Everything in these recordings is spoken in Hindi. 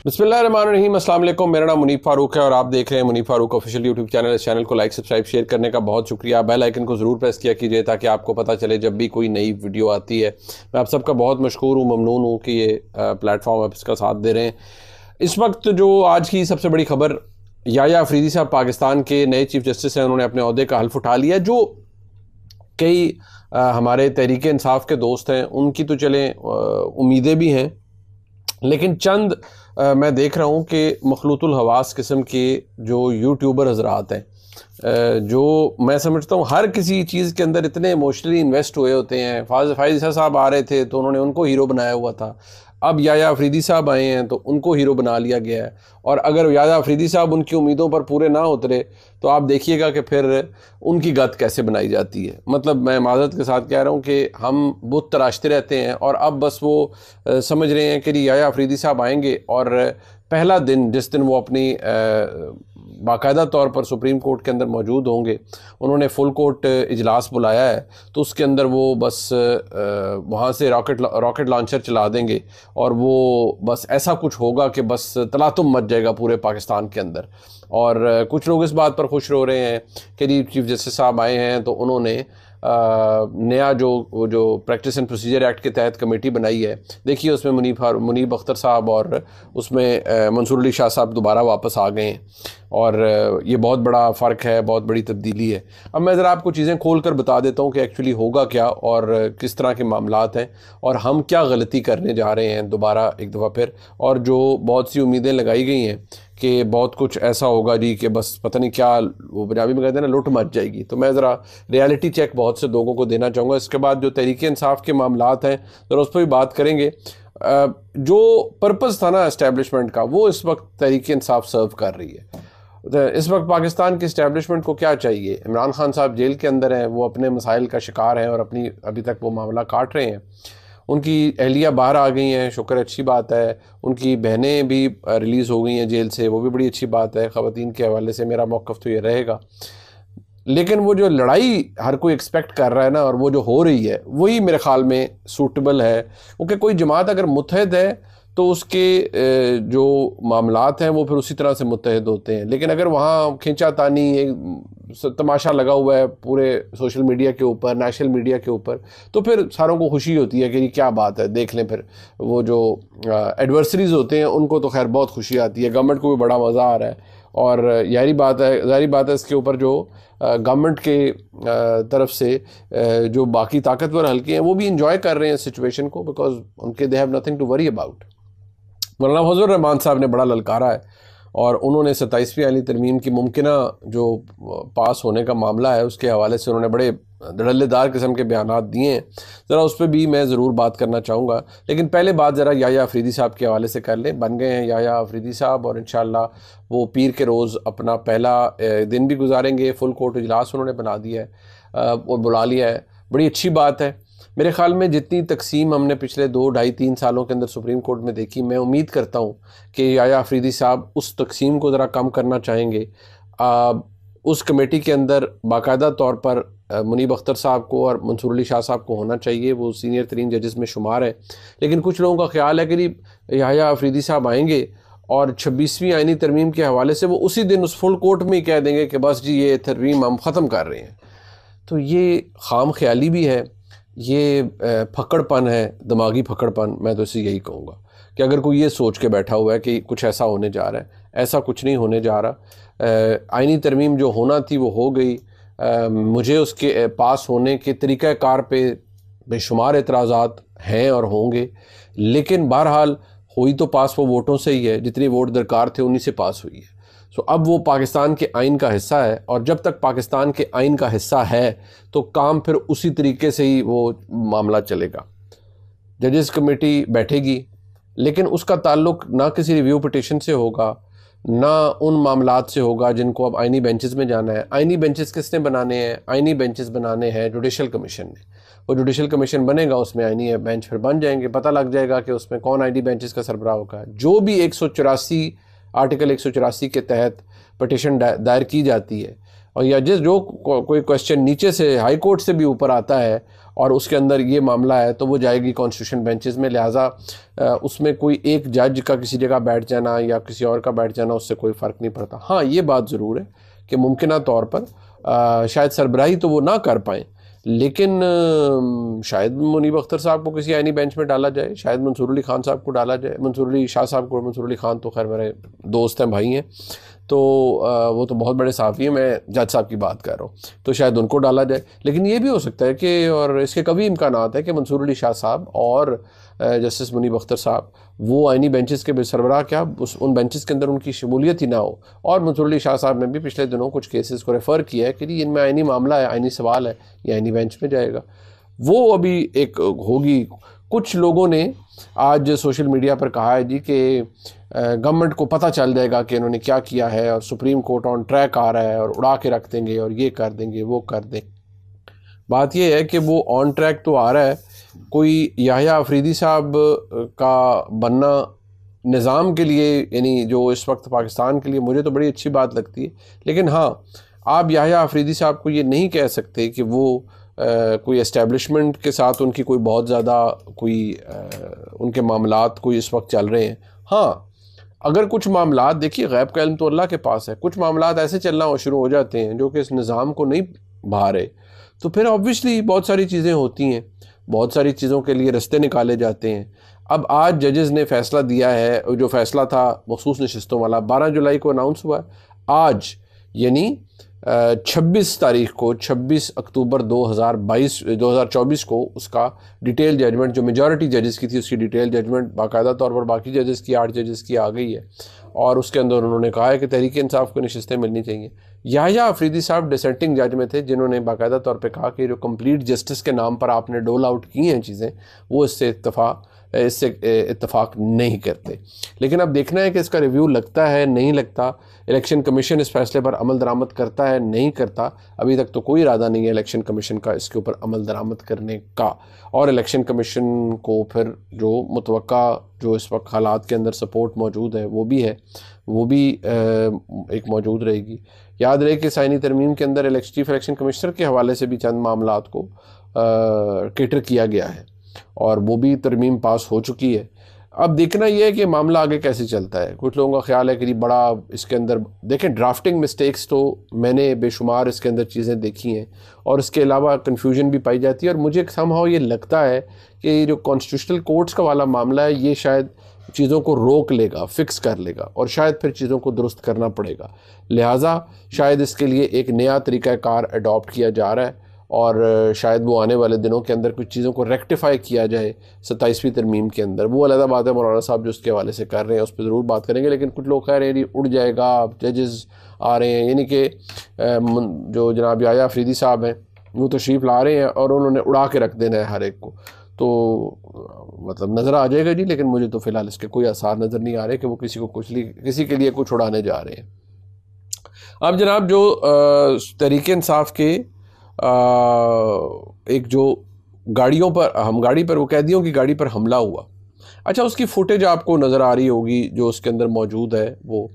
बिस्मिल्लाहिर्रहमानिर्रहीम, अस्सलाम वालेकुम। मेरा नाम मुनीब फारूक है और आप देख रहे हैं Muneeb Farooq official YouTube channel. इस चैनल को लाइक सब्सक्राइब शेयर करने का बहुत शुक्रिया। बेल आइकन को ज़रूर प्रेस किया कीजिए ताकि आपको पता चले जब भी कोई नई वीडियो आती है। मैं आप सबका बहुत मशकूर हूँ, ममनून हूँ कि ये प्लेटफॉर्म आप इसका साथ दे रहे हैं। इस वक्त जो आज की सबसे बड़ी खबर, याया अफरीदी साहब पाकिस्तान के नए चीफ जस्टिस हैं, उन्होंने अपने ओहदे का हल्फ उठा लिया। जो कई हमारे तहरीक इंसाफ के दोस्त हैं उनकी तो चलें उम्मीदें भी हैं, लेकिन चंद मैं देख रहा हूँ कि मखलूतुल हवास किस्म के जो यूट्यूबर हजरात हैं, जो मैं समझता हूँ हर किसी चीज़ के अंदर इतने इमोशनली इन्वेस्ट हुए होते हैं। फायज़ साहब आ रहे थे तो उन्होंने उनको हीरो बनाया हुआ था, अब याया अफरीदी साहब आए हैं तो उनको हीरो बना लिया गया है। और अगर याया अफरीदी साहब उनकी उम्मीदों पर पूरे ना उतरे तो आप देखिएगा कि फिर उनकी गत कैसे बनाई जाती है। मतलब मैं माज़रत के साथ कह रहा हूँ कि हम बुत तराशते रहते हैं और अब बस वो समझ रहे हैं कि याया अफरीदी साहब आएंगे और पहला दिन जिस दिन वो अपनी बाकायदा तौर पर सुप्रीम कोर्ट के अंदर मौजूद होंगे, उन्होंने फुल कोर्ट इजलास बुलाया है तो उसके अंदर वो बस वहाँ से रॉकेट लॉन्चर चला देंगे और वो बस ऐसा कुछ होगा कि बस तलातुम मच जाएगा पूरे पाकिस्तान के अंदर। और कुछ लोग इस बात पर खुश हो रहे हैं कि जी चीफ जस्टिस साहब आए हैं तो उन्होंने नया जो प्रैक्टिस एंड प्रोसीजर एक्ट के तहत कमेटी बनाई है। देखिए उसमें मुनीब अख्तर साहब और उसमें मंसूर अली शाह साहब दोबारा वापस आ गए हैं और ये बहुत बड़ा फ़र्क है, बहुत बड़ी तब्दीली है। अब मैं ज़रा आपको चीज़ें खोल कर बता देता हूँ कि एक्चुअली होगा क्या और किस तरह के मामलात हैं और हम क्या गलती करने जा रहे हैं दोबारा एक दफ़ा फिर। और जो बहुत सी उम्मीदें लगाई गई हैं कि बहुत कुछ ऐसा होगा जी कि बस पता नहीं क्या, वो पंजाबी में कहते हैं ना, लुट मच जाएगी, तो मैं ज़रा रियलिटी चेक बहुत से लोगों को देना चाहूँगा। इसके बाद जो तहरीक इंसाफ के मामलात हैं ज़रा उस पर भी बात करेंगे। जो पर्पज़ था ना इस्टेब्लिशमेंट का, वो इस वक्त तहरीक इंसाफ सर्व कर रही है। इस वक्त पाकिस्तान की इस्टेब्लिशमेंट को क्या चाहिए? इमरान खान साहब जेल के अंदर हैं, वो अपने मसाइल का शिकार हैं और अपनी अभी तक वो मामला काट रहे हैं। उनकी अहलिया बाहर आ गई हैं, शुक्र, अच्छी बात है। उनकी बहनें भी रिलीज़ हो गई हैं जेल से, वो भी बड़ी अच्छी बात है। ख़वातीन के हवाले से मेरा मौक़िफ़ तो ये रहेगा। लेकिन वो जो लड़ाई हर कोई एक्सपेक्ट कर रहा है ना, और वो जो हो रही है, वही मेरे ख़्याल में सूटेबल है। क्योंकि कोई जमात अगर मुत्तहद है तो उसके जो मामलात हैं वो फिर उसी तरह से मुत्तहद होते हैं। लेकिन अगर वहाँ खींचातानी, एक तमाशा लगा हुआ है पूरे सोशल मीडिया के ऊपर, नेशनल मीडिया के ऊपर, तो फिर सारों को खुशी होती है कि ये क्या बात है, देख लें। फिर वो जो एडवर्सरीज़ होते हैं उनको तो खैर बहुत खुशी आती है, गवर्नमेंट को भी बड़ा मज़ा आ रहा है। और ज़ाहिर बात है इसके ऊपर जो गवर्नमेंट के तरफ से जो बाकी ताकतवर हल्के हैं वो भी इंजॉय कर रहे हैं सिचुएशन को, बिकॉज उनके they have nothing to worry about. Maulana Fazal Rahman साहब ने बड़ा ललकारा है और उन्होंने 27वीं आईनी तरमीम की मुमकिना जो पास होने का मामला है उसके हवाले से उन्होंने बड़े धड़ल्लेदार किस्म के बयानात दिए हैं। ज़रा उस पर भी मैं ज़रूर बात करना चाहूँगा, लेकिन पहले बात ज़रा याया अफरीदी साहब के हवाले से कर लें। बन गए हैं याया अफरीदी साहब और इंशाअल्लाह वो पीर के रोज़ अपना पहला दिन भी गुजारेंगे। फुल कोर्ट इजलास उन्होंने बना दिया है और बुला लिया है, बड़ी अच्छी बात है। मेरे ख़्याल में जितनी तकसीम हमने पिछले 2, 2.5, 3 सालों के अंदर सुप्रीम कोर्ट में देखी, मैं उम्मीद करता हूँ कि याया अफरीदी साहब उस तकसीम को ज़रा कम करना चाहेंगे। उस कमेटी के अंदर बाकायदा तौर पर मुनीब अख्तर साहब को और मंसूर अली शाह साहब को होना चाहिए, वो सीनियर तरीन जजेस में शुमार है। लेकिन कुछ लोगों का ख्याल है कि याया अफरीदी साहब आएंगे और 26वीं आईनी तरमीम के हवाले से वो उसी दिन उस फुल कोर्ट में ही कह देंगे कि बस जी ये तरमीम हम ख़त्म कर रहे हैं। तो ये खाम ख्याली भी है, ये फकड़पन है, दिमागी फकड़पन। मैं तो इसे यही कहूँगा कि अगर कोई ये सोच के बैठा हुआ है कि कुछ ऐसा होने जा रहा है, ऐसा कुछ नहीं होने जा रहा। आईनी तरमीम जो होना थी वो हो गई। मुझे उसके पास होने के तरीक़ाकार पे बेशुमार एतराज़ात हैं और होंगे, लेकिन बहरहाल हुई तो पास वो वोटों से ही है, जितने वोट दरकार थे उन्हीं से पास हुई है। सो अब वो पाकिस्तान के आइन का हिस्सा है और जब तक पाकिस्तान के आइन का हिस्सा है तो काम फिर उसी तरीके से ही वो मामला चलेगा। जजेस कमेटी बैठेगी, लेकिन उसका ताल्लुक ना किसी रिव्यू पिटिशन से होगा, ना उन मामलात से होगा जिनको अब आइनी बेंचेस में जाना है। आइनी बेंचेस किसने बनाने हैं? आइनी बेंचेस बनाने हैं जुडिशल कमीशन ने। वो जुडिशल कमीशन बनेगा, उसमें आइनी बेंच फिर बन जाएंगे, पता लग जाएगा कि उसमें कौन आइनी बेंचेस का सरबराह होगा। जो भी 184 आर्टिकल 184 के तहत पटिशन दायर की जाती है और या जो कोई क्वेश्चन नीचे से हाई कोर्ट से भी ऊपर आता है और उसके अंदर ये मामला है तो वो जाएगी कॉन्स्टिट्यूशन बेंचेस में। लिहाजा उसमें कोई एक जज का किसी जगह बैठ जाना या किसी और का बैठ जाना उससे कोई फ़र्क नहीं पड़ता। हाँ, ये बात ज़रूर है कि मुमकिन तौर पर शायद सरबराही तो वो ना कर पाएँ, लेकिन शायद मुनीब अख्तर साहब को किसी आईनी बेंच में डाला जाए, शायद मंसूर अली खान साहब को डाला जाए, मंसूर अली शाह साहब को। मंसूर अली खान तो खैर मेरे दोस्त हैं, भाई हैं, तो वो तो बहुत बड़े सहाफ़ी हैं, मैं जज साहब की बात कर रहा हूँ, तो शायद उनको डाला जाए। लेकिन ये भी हो सकता है कि, और इसके कभी इम्कानात है कि मंसूर अली शाह साहब और जस्टिस मुनीब अख्तर साहब वो आईनी बेंचेस के सरबराह क्या उन बेंचेस के अंदर उनकी शमूलियत ही ना हो। और मंसूर अली शाह साहब ने भी पिछले दिनों कुछ केसेस को रेफ़र किया है कि जी इनमें आईनी मामला है, आईनी सवाल है, ये आईनी बेंच में जाएगा। वो अभी एक होगी। कुछ लोगों ने आज सोशल मीडिया पर कहा है जी कि गवर्नमेंट को पता चल जाएगा कि इन्होंने क्या किया है और सुप्रीम कोर्ट ऑन ट्रैक आ रहा है और उड़ा के रख देंगे और ये कर देंगे वो कर दें। बात ये है कि वो ऑन ट्रैक तो आ रहा है। कोई याह्या अफरीदी साहब का बनना निज़ाम के लिए, यानी जो इस वक्त पाकिस्तान के लिए, मुझे तो बड़ी अच्छी बात लगती है। लेकिन हाँ, आप याह्या अफरीदी साहब को ये नहीं कह सकते कि वो कोई एस्टेब्लिशमेंट के साथ उनकी कोई बहुत ज़्यादा कोई उनके मामलात कोई इस वक्त चल रहे हैं। हाँ, अगर कुछ मामलात, देखिए गैब का इल्म तो अल्लाह के पास है, कुछ मामलात ऐसे चलना शुरू हो जाते हैं जो कि इस निज़ाम को नहीं भा रहे, तो फिर ऑब्वियसली बहुत सारी चीज़ें होती हैं, बहुत सारी चीज़ों के लिए रास्ते निकाले जाते हैं। अब आज जजेस ने फ़ैसला दिया है, जो फ़ैसला था मखसूस नशिस्तों वाला 12 जुलाई को अनाउंस हुआ है। आज यानी 26 तारीख को, 26 अक्टूबर 2024 को उसका डिटेल जजमेंट, जो मेजॉरिटी जजेस की थी उसकी डिटेल जजमेंट बाकायदा तौर पर बाकी जजेस की, 8 जजेस की आ गई है। और उसके अंदर उन्होंने कहा है कि तहरीक इंसाफ को नशिस्तें मिलनी चाहिए। याह्या अफरीदी साहब डिसेंटिंग जज में थे, जिन्होंने बाकायदा तौर पर कहा कि जो कंप्लीट जस्टिस के नाम पर आपने डोल आउट की हैं चीज़ें, वो इससे इत्तफाक नहीं करते। लेकिन अब देखना है कि इसका रिव्यू लगता है नहीं लगता, इलेक्शन कमीशन इस फैसले पर अमल दरामद करता है नहीं करता। अभी तक तो कोई इरादा नहीं है इलेक्शन कमीशन का इसके ऊपर अमल दरामद करने का। और इलेक्शन कमीशन को फिर जो मुतवक्का जो इस वक्त हालात के अंदर सपोर्ट मौजूद है वो भी है, वो भी एक मौजूद रहेगी। याद रहे कि साइनी तरमीम के अंदर चीफ इलेक्शन कमिश्नर के हवाले से भी चंद मामलात को केटर किया गया है और वो भी तरमीम पास हो चुकी है। अब देखना यह है कि मामला आगे कैसे चलता है। कुछ लोगों का ख्याल है कि बड़ा इसके अंदर, देखें ड्राफ्टिंग मिस्टेक्स तो मैंने बेशुमार इसके अंदर चीज़ें देखी हैं और इसके अलावा कन्फ्यूजन भी पाई जाती है। और मुझे समहाउ ये लगता है कि जो कॉन्स्टिट्यूशनल कोर्ट्स का वाला मामला है ये शायद चीज़ों को रोक लेगा, फिक्स कर लेगा और शायद फिर चीज़ों को दुरुस्त करना पड़ेगा। लिहाजा शायद इसके लिए एक नया तरीक़ाकार अडॉप्ट किया जा रहा है और शायद वो आने वाले दिनों के अंदर कुछ चीज़ों को रेक्टिफाई किया जाए 27वीं तरमीम के अंदर। वो अलग बात है, मौलाना साहब जो उसके हवाले से कर रहे हैं उस पर ज़रूर बात करेंगे। लेकिन कुछ लोग कह रहे हैं उड़ जाएगा, जजेस आ रहे हैं, यानी कि जो जनाब याह्या अफरीदी साहब हैं वो तशरीफ़ ला रहे हैं और उन्होंने उड़ा के रख देना है हर एक को, तो मतलब नज़र आ जाएगा जी। लेकिन मुझे तो फ़िलहाल इसके कोई आसार नज़र नहीं आ रहे कि वो किसी के लिए कुछ उड़ाने जा रहे हैं। अब जनाब जो तहरीक इंसाफ के एक जो गाड़ियों पर वो कैदियों की गाड़ी पर हमला हुआ, अच्छा उसकी फुटेज आपको नज़र आ रही होगी जो उसके अंदर मौजूद है वो।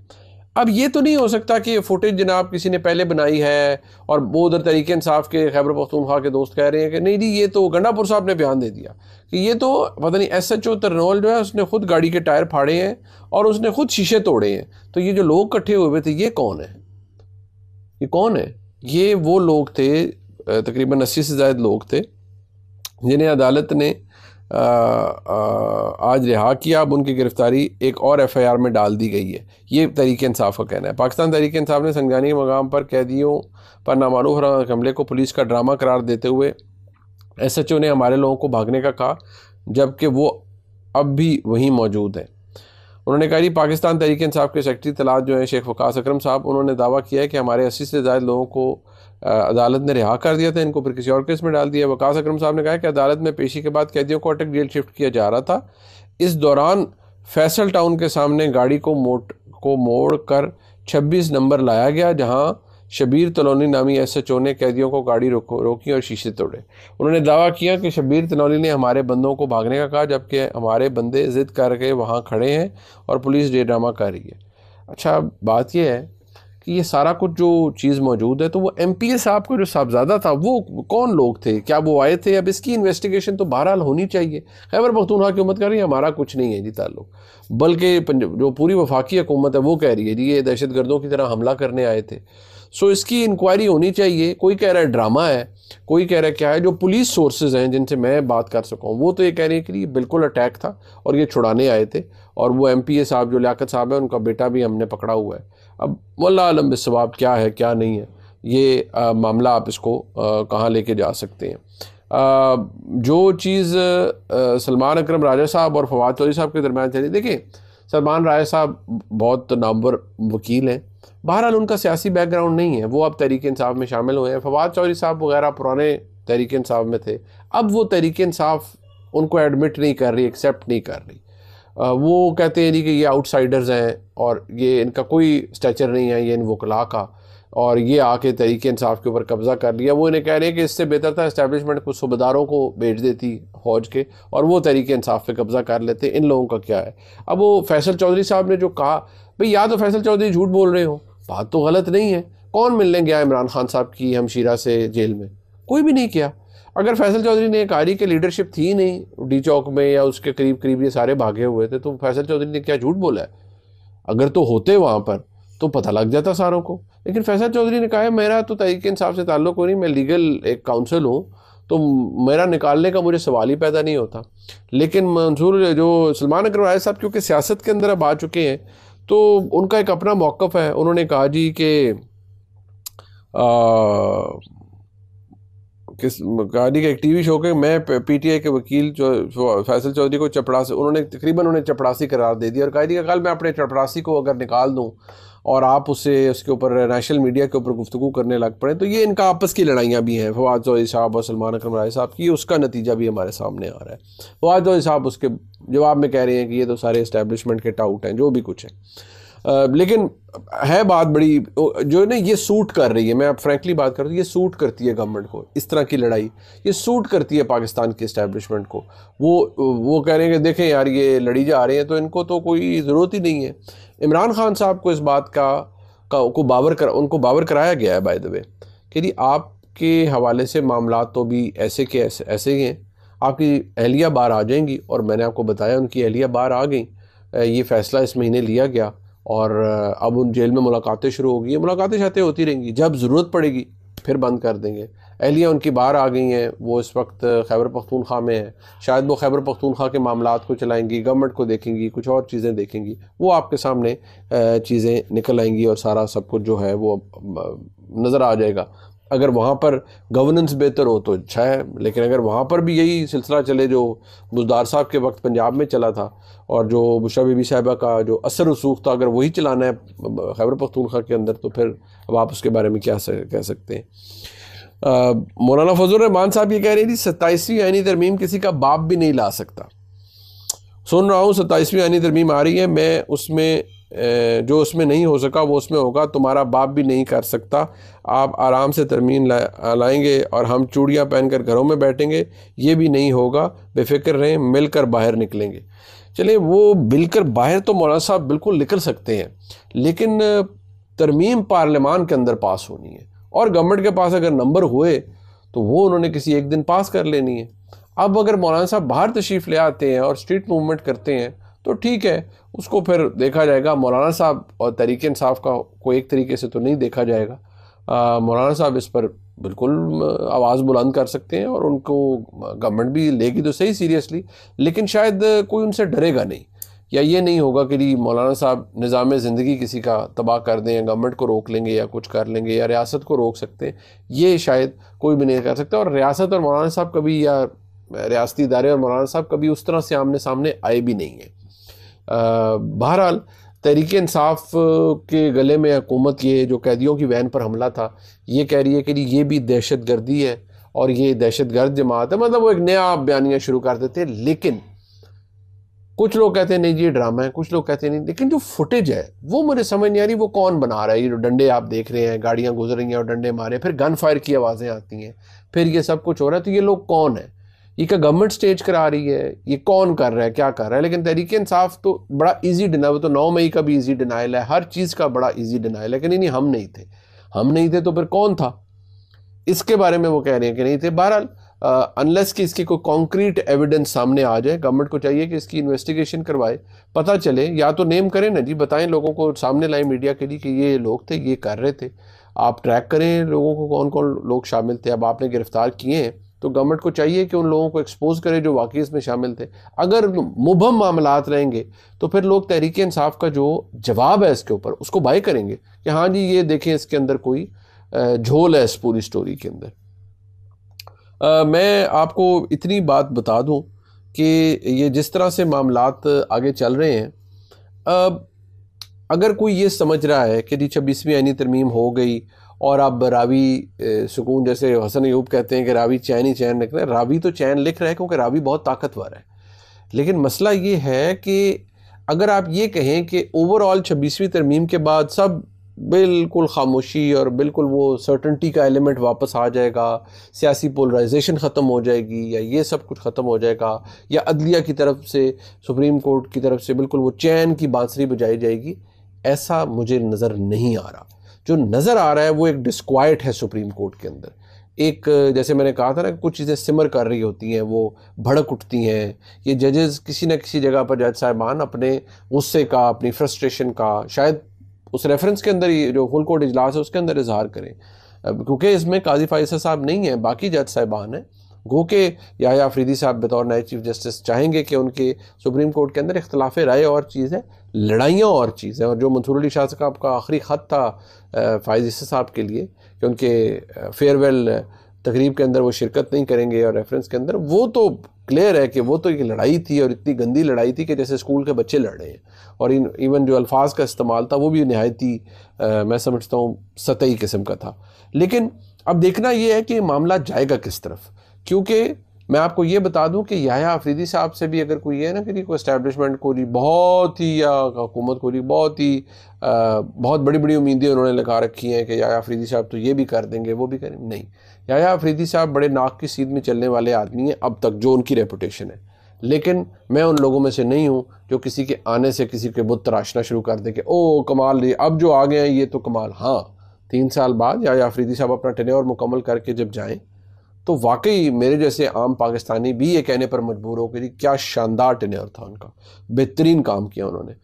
अब ये तो नहीं हो सकता कि ये फुटेज जनाब किसी ने पहले बनाई है और वो उधर तहरीक इंसाफ के खैबर पख्तूनख्वा के दोस्त कह रहे हैं कि नहीं जी ये तो गंडापुर साहब ने बयान दे दिया कि ये तो पता नहीं SHO तरनोल जो है उसने खुद गाड़ी के टायर फाड़े हैं और उसने खुद शीशे तोड़े हैं। तो ये जो लोग इकट्ठे हुए थे ये कौन है, ये कौन है? ये वो लोग थे, तकरीबन 80 से ज़्यादा लोग थे जिन्हें अदालत ने आज रिहा किया। अब उनकी गिरफ्तारी एक और FIR में डाल दी गई है, ये तहरीक इंसाफ का कहना है। पाकिस्तान तहरीक इंसाफ ने संगजानी के मकाम पर कैदियों पर नामारूफ हमले को पुलिस का ड्रामा करार देते हुए SHO ने हमारे लोगों को भागने का कहा, जबकि वो अब भी वहीं मौजूद हैं। उन्होंने कहा कि पाकिस्तान तहरीक इंसाफ के सेक्रेटरी तलात जो हैं शेख वकास अकरम साहब, उन्होंने दावा किया है कि हमारे 80 से ज़्यादा लोगों को अदालत ने रिहा कर दिया था, इनको फिर किसी और केस में डाल दिया। वकास अकरम साहब ने कहा कि अदालत में पेशी के बाद कैदियों को अटक जेल शिफ्ट किया जा रहा था। इस दौरान फैसल टाउन के सामने गाड़ी को मोड़ कर 26 नंबर लाया गया, जहाँ शबीर तलौनी नामी SHO ने कैदियों को गाड़ी रोकी और शीशे तोड़े। उन्होंने दावा किया कि शबीर तलौनी ने हमारे बंदों को भागने का कहा, जबकि हमारे बंदे ज़िद करके वहाँ खड़े हैं और पुलिस ये ड्रामा कर रही है। अच्छा बात यह है कि ये सारा कुछ जो चीज़ मौजूद है, तो वो MPA साहब को जो साहबजादा था वो कौन लोग थे, क्या वो आए थे? अब इसकी इन्वेस्टिगेशन तो बहरहाल होनी चाहिए। खैबर पख्तूनख्वा की हुकूमत कह रही है हमारा कुछ नहीं है जी ताल्लुक, बल्कि जो पूरी वफाकी हुकूमत है वो कह रही है जी ये दहशत गर्दों की तरह हमला करने आए थे। सो इसकी इंक्वायरी होनी चाहिए। कोई कह रहा है ड्रामा है, कोई कह रहा है क्या है। जो पुलिस सोर्सेज हैं जिनसे मैं बात कर सका हूँ वो तो ये कह रहे हैं कि ये बिल्कुल अटैक था और ये छुड़ाने आए थे, और वो MPA साहब जो लियाकत साहब है उनका बेटा भी हमने पकड़ा हुआ है। अब वल्लाह आलम बिस्सवाब क्या है क्या नहीं है, ये मामला आप इसको कहाँ लेके जा सकते हैं। जो चीज़ सलमान अकरम राजा साहब और फवाद चौधरी साहब के दरमियान चली, देखिए सलमान राजा साहब बहुत नामवर वकील हैं, बहरहाल उनका सियासी बैकग्राउंड नहीं है, वो अब तहरीक इंसाफ में शामिल हुए हैं। फवाद चौधरी साहब वगैरह पुराने तहरीक इंसाफ में थे, अब वो तहरीक इंसाफ उनको एडमिट नहीं कर रही, एक्सेप्ट नहीं कर रही। वो कहते हैं जी कि ये आउटसाइडर्स हैं और ये इनका कोई स्टैचर नहीं है, ये इन वकला का, और ये आके तहरीक इंसाफ के ऊपर कब्ज़ा कर लिया। वो इन्हें कह रहे हैं कि इससे बेहतर था इस्टेब्लिशमेंट कुछ सूबेदारों को भेज देती फौज के और वो तहरीक इंसाफ पे कब्ज़ा कर लेते। इन लोगों का क्या है। अब वो फैसल चौधरी साहब ने जो कहा, भाई या तो फैसल चौधरी झूठ बोल रहे हो, बात तो गलत नहीं है। कौन मिलने गया इमरान खान साहब की हमशीरा से जेल में? कोई भी नहीं किया। अगर फैसल चौधरी ने कहा कि लीडरशिप थी नहीं डी चौक में या उसके करीब करीब ये सारे भागे हुए थे, तो फैसल चौधरी ने क्या झूठ बोला है? अगर तो होते वहाँ पर तो पता लग जाता सारों को। लेकिन फैसल चौधरी ने कहा है मेरा तो तहरीक इंसाफ से ताल्लुक़ नहीं, मैं लीगल एक काउंसिल हूँ, तो मेरा निकालने का मुझे सवाल ही पैदा नहीं होता। लेकिन मंसूर जो सलमान अकरम राजा साहब क्योंकि सियासत के अंदर अब आ चुके हैं, तो उनका एक अपना मौक़िफ़ है। उन्होंने कहा जी कि कहा जी कि एक TV शो के मैं PTI के वकील जो फैसल चौधरी को चपड़ासी, उन्हें चपड़ासी करार दे दिया और कहा जी कि कल मैं अपने चपड़ासी को अगर निकाल दूं और आप उसके ऊपर नेशनल मीडिया के ऊपर गुफ्तगू करने लग पड़े, तो ये इनका आपस की लड़ाइयाँ भी हैं फवाद चौधरी साहब और सलमान अकरम राजा साहब की, उसका नतीजा भी हमारे सामने आ रहा है। फवाद चौधरी साहब उसके जवाब में कह रहे हैं कि ये तो सारे इस्टेब्लिशमेंट के टाउट हैं, जो भी कुछ है। लेकिन है बात बड़ी जो है ना, ये सूट कर रही है। मैं अब फ्रैंकली बात करता हूँ, ये सूट करती है गवर्नमेंट को, इस तरह की लड़ाई ये सूट करती है पाकिस्तान के इस्टेब्लिशमेंट को। वो कह रहे हैं कि देखें यार ये लड़ी जा रहे हैं तो इनको तो कोई ज़रूरत ही नहीं है। इमरान खान साहब को इस बात उनको बावर कराया गया है बाय द वे कि जी आपके हवाले से मामला तो भी ऐसे के ऐसे ही हैं, आपकी अहलिया बाहर आ जाएंगी, और मैंने आपको बताया उनकी अहलिया बाहर आ गई। ये फ़ैसला इस महीने लिया गया और अब उन जेल में मुलाकातें शुरू होगी। ये मुलाकातें शायद होती रहेंगी, जब ज़रूरत पड़ेगी फिर बंद कर देंगे। अहलिया उनकी बाहर आ गई हैं, वो इस वक्त खैबर पख्तूनख्वा में है। शायद वो खैबर पख्तूनख्वा के मामलात को चलाएंगी, गवर्नमेंट को देखेंगी, कुछ और चीज़ें देखेंगी, वो आपके सामने चीज़ें निकल आएंगी और सारा सब कुछ जो है वो नज़र आ जाएगा। अगर वहाँ पर गवर्नेंस बेहतर हो तो अच्छा है, लेकिन अगर वहाँ पर भी यही सिलसिला चले जो बुज़दार साहब के वक्त पंजाब में चला था और जो बुशरा बीबी साहिबा का जो असर रसूख था, अगर वही चलाना है खैबर पख्तूनख्वा के अंदर, तो फिर अब आप उसके बारे में क्या कह सकते हैं। मौलाना फजल रहमान साहब ये कह रहे हैं जी 27वीं आईनी तरमीम किसी का बाप भी नहीं ला सकता। सुन रहा हूँ 27वीं आईनी तरमीम आ रही है, मैं उसमें जो उसमें नहीं हो सका वो उसमें होगा, तुम्हारा बाप भी नहीं कर सकता। आप आराम से तरमीम लाएंगे और हम चूड़ियाँ पहनकर घरों में बैठेंगे, ये भी नहीं होगा, बेफिक्र रहें, मिलकर बाहर निकलेंगे। चले वो मिलकर बाहर तो मौलाना साहब बिल्कुल निकल सकते हैं, लेकिन तरमीम पार्लियामान के अंदर पास होनी है और गवर्नमेंट के पास अगर नंबर हुए तो वो उन्होंने किसी एक दिन पास कर लेनी है। अब अगर मौलाना साहब बाहर तशरीफ़ ले आते हैं और स्ट्रीट मूवमेंट करते हैं तो ठीक है, उसको फिर देखा जाएगा। मौलाना साहब और तहरीक इंसाफ का कोई एक तरीके से तो नहीं देखा जाएगा। मौलाना साहब इस पर बिल्कुल आवाज़ बुलंद कर सकते हैं और उनको गवर्नमेंट भी लेगी तो सही सीरियसली, लेकिन शायद कोई उनसे डरेगा नहीं, या ये नहीं होगा कि जी मौलाना साहब निज़ाम ज़िंदगी किसी का तबाह कर दें या गवर्नमेंट को रोक लेंगे या कुछ कर लेंगे या रियासत को रोक सकते हैं, ये शायद कोई भी नहीं कर सकता। और रियासत और मौलाना साहब कभी, या रियासती इदारे और मौलाना साहब कभी उस तरह से आमने सामने आए भी नहीं हैं। बहरहाल तहरीक इंसाफ के गले में हुकूमत, ये जो कैदियों की वैन पर हमला था, ये कह रही है कि ये भी दहशत गर्दी है और ये दहशत गर्द जमात है, मतलब वो एक नया बयानिया शुरू कर देते हैं। लेकिन कुछ लोग कहते हैं नहीं जी ये ड्रामा है, कुछ लोग कहते हैं नहीं, लेकिन जो फुटेज है वो मुझे समझ नहीं आ रही वो कौन बना रहा है। ये जो डंडे आप देख रहे हैं, गाड़ियाँ गुजर रही हैं और डंडे मारे, फिर गन फायर की आवाज़ें आती हैं, फिर ये सब कुछ हो रहा है, तो ये लोग कौन है? ये क्या गवर्नमेंट स्टेज करा रही है, ये कौन कर रहा है, क्या कर रहा है। लेकिन तहरीक इंसाफ तो बड़ा इजी डिनाइल, वो तो 9 मई का भी इजी डिनाइल है, हर चीज़ का बड़ा इजी डिनाइल है कि नहीं हम नहीं थे, हम नहीं थे तो फिर कौन था, इसके बारे में वो कह रहे हैं कि नहीं थे। बहरहाल अनलेस कि इसकी कोई कॉन्क्रीट एविडेंस सामने आ जाए, गवर्नमेंट को चाहिए कि इसकी इन्वेस्टिगेशन करवाए, पता चले, या तो नेम करें ना जी, बताएं लोगों को, सामने लाएं मीडिया के लिए कि ये लोग थे, ये कर रहे थे। आप ट्रैक करें लोगों को, कौन कौन लोग शामिल थे। अब आपने गिरफ्तार किए हैं तो गवर्नमेंट को चाहिए कि उन लोगों को एक्सपोज करे जो वाकई इसमें शामिल थे। अगर मुबहम मामलात रहेंगे तो फिर लोग तहरीक इंसाफ का जो जवाब है इसके ऊपर उसको बाय करेंगे कि हाँ जी ये देखें इसके अंदर कोई झोल है इस पूरी स्टोरी के अंदर। मैं आपको इतनी बात बता दूं कि ये जिस तरह से मामलात आगे चल रहे हैं, अगर कोई ये समझ रहा है कि जी 26वीं आईनी तरमीम हो गई और अब रावी सुकून, जैसे हसन अयूब कहते हैं कि रावी चैन ही चैन लिख रहा है, रावी तो चैन लिख रहा है क्योंकि रावी बहुत ताकतवर है। लेकिन मसला ये है कि अगर आप ये कहें कि ओवरऑल 26वीं तरमीम के बाद सब बिल्कुल खामोशी और बिल्कुल वो सर्टनटी का एलिमेंट वापस आ जाएगा, सियासी पोलराइजेशन ख़त्म हो जाएगी या ये सब कुछ ख़त्म हो जाएगा, या अदलिया की तरफ से, सुप्रीम कोर्ट की तरफ से बिल्कुल वो चैन की बांसुरी बजाई जाएगी, ऐसा मुझे नज़र नहीं आ रहा। जो नज़र आ रहा है वो एक डिस्क्वाइट है सुप्रीम कोर्ट के अंदर। एक जैसे मैंने कहा था ना, कुछ चीज़ें सिमर कर रही होती हैं, वो भड़क उठती हैं। ये जजेस किसी न किसी जगह पर, जज साहिबान अपने गुस्से का, अपनी फ्रस्ट्रेशन का शायद उस रेफरेंस के अंदर ही, जो फुल कोर्ट इजलास है उसके अंदर इजहार करें, क्योंकि इसमें काजी फाइज़ साहब नहीं हैं, बाकी जज साहिबान हैं। गो के याह्या अफरीदी साहब बतौर नए चीफ जस्टिस चाहेंगे कि उनके सुप्रीम कोर्ट के अंदर इख्तलाफ राय और चीज़ है, लड़ाइयाँ और चीज़ है। और जो मंसूर अली शाह साहब का आखिरी ख़त था फ़ाइज़ साहब के लिए कि उनके फेयरवेल तकरीब के अंदर वो शिरकत नहीं करेंगे, और रेफरेंस के अंदर वो तो क्लियर है कि वो तो एक लड़ाई थी और इतनी गंदी लड़ाई थी कि जैसे स्कूल के बच्चे लड़ रहे हैं। और इवन जो अल्फाज का इस्तेमाल था वो भी नहायत ही मैं समझता हूँ सतही किस्म का था। लेकिन अब देखना ये है कि मामला जाएगा किस तरफ, क्योंकि मैं आपको ये बता दूं कि याह्या अफरीदी साहब से भी अगर कोई है ना कि कोई इस्टेब्लिशमेंट को बहुत ही, या हुकूमत को बहुत ही बहुत बड़ी बड़ी उम्मीदें उन्होंने लगा रखी हैं कि याह्या अफरीदी साहब तो ये भी कर देंगे वो भी करेंगे, नहीं। याह्या अफरीदी साहब बड़े नाक की सीध में चलने वाले आदमी हैं अब तक, जो उनकी रेपुटेशन है। लेकिन मैं उन लोगों में से नहीं हूँ जो किसी के आने से किसी के बुत तराशना शुरू कर दे कि ओ कमाल, अब जो आ गए हैं ये तो कमाल। हाँ, 3 साल बाद याह्या अफरीदी साहब अपना टेन्योर मुकम्मल करके जब जाएँ तो वाकई मेरे जैसे आम पाकिस्तानी भी ये कहने पर मजबूर हो कि क्या शानदार टेन्योर था उनका, बेहतरीन काम किया उन्होंने।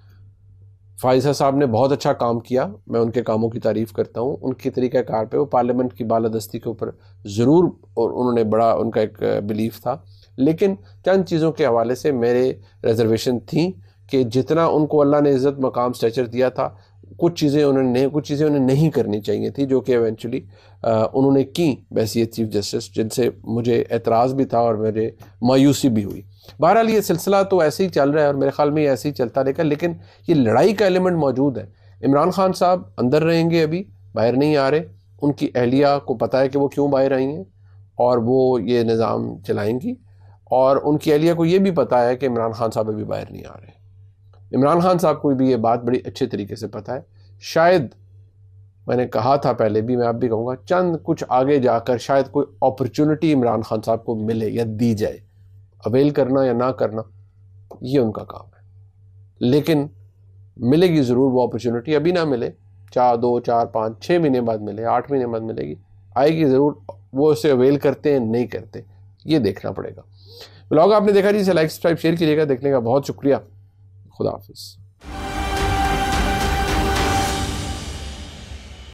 फ़ाइज़ साहब ने बहुत अच्छा काम किया, मैं उनके कामों की तारीफ़ करता हूँ। उनके तरीक़ाकार पे वो पार्लियामेंट की बालादस्ती के ऊपर ज़रूर, और उन्होंने बड़ा, उनका एक बिलीफ था। लेकिन चंद चीज़ों के हवाले से मेरे रिजर्वेशन थी कि जितना उनको अल्लाह ने इज़्ज़त मकाम स्टेचर दिया था, कुछ चीज़ें उन्हें नहीं करनी चाहिए थी, जो कि एवेंचुअली उन्होंने की बहैसियत चीफ जस्टिस, जिनसे मुझे एतराज़ भी था और मुझे मायूसी भी हुई। बहरहाल ये सिलसिला तो ऐसे ही चल रहा है और मेरे ख्याल में ये ऐसे ही चलता रहेगा, लेकिन ये लड़ाई का एलिमेंट मौजूद है। इमरान खान साहब अंदर रहेंगे, अभी बाहर नहीं आ रहे। उनकी अहलिया को पता है कि वो क्यों बाहर आई हैं और वो ये निज़ाम चलाएंगी, और उनकी अहलिया को ये भी पता है कि इमरान खान साहब अभी बाहर नहीं आ रहे। इमरान खान साहब को भी ये बात बड़ी अच्छे तरीके से पता है। शायद मैंने कहा था पहले भी, मैं अब भी कहूँगा, चंद कुछ आगे जाकर शायद कोई अपॉर्चुनिटी इमरान खान साहब को मिले या दी जाए। अवेल करना या ना करना ये उनका काम है, लेकिन मिलेगी ज़रूर वो अपॉर्चुनिटी। अभी ना मिले, 4, 2, 4, 5, 6 महीने बाद मिले, 8 महीने बाद मिलेगी, आएगी ज़रूर। वो उसे अवेल करते हैं नहीं करते, ये देखना पड़ेगा। ब्लॉग आपने देखा जी, इसे लाइक सब्सक्राइब शेयर कीजिएगा। देखने का बहुत शुक्रिया। खुदा हाफिज़।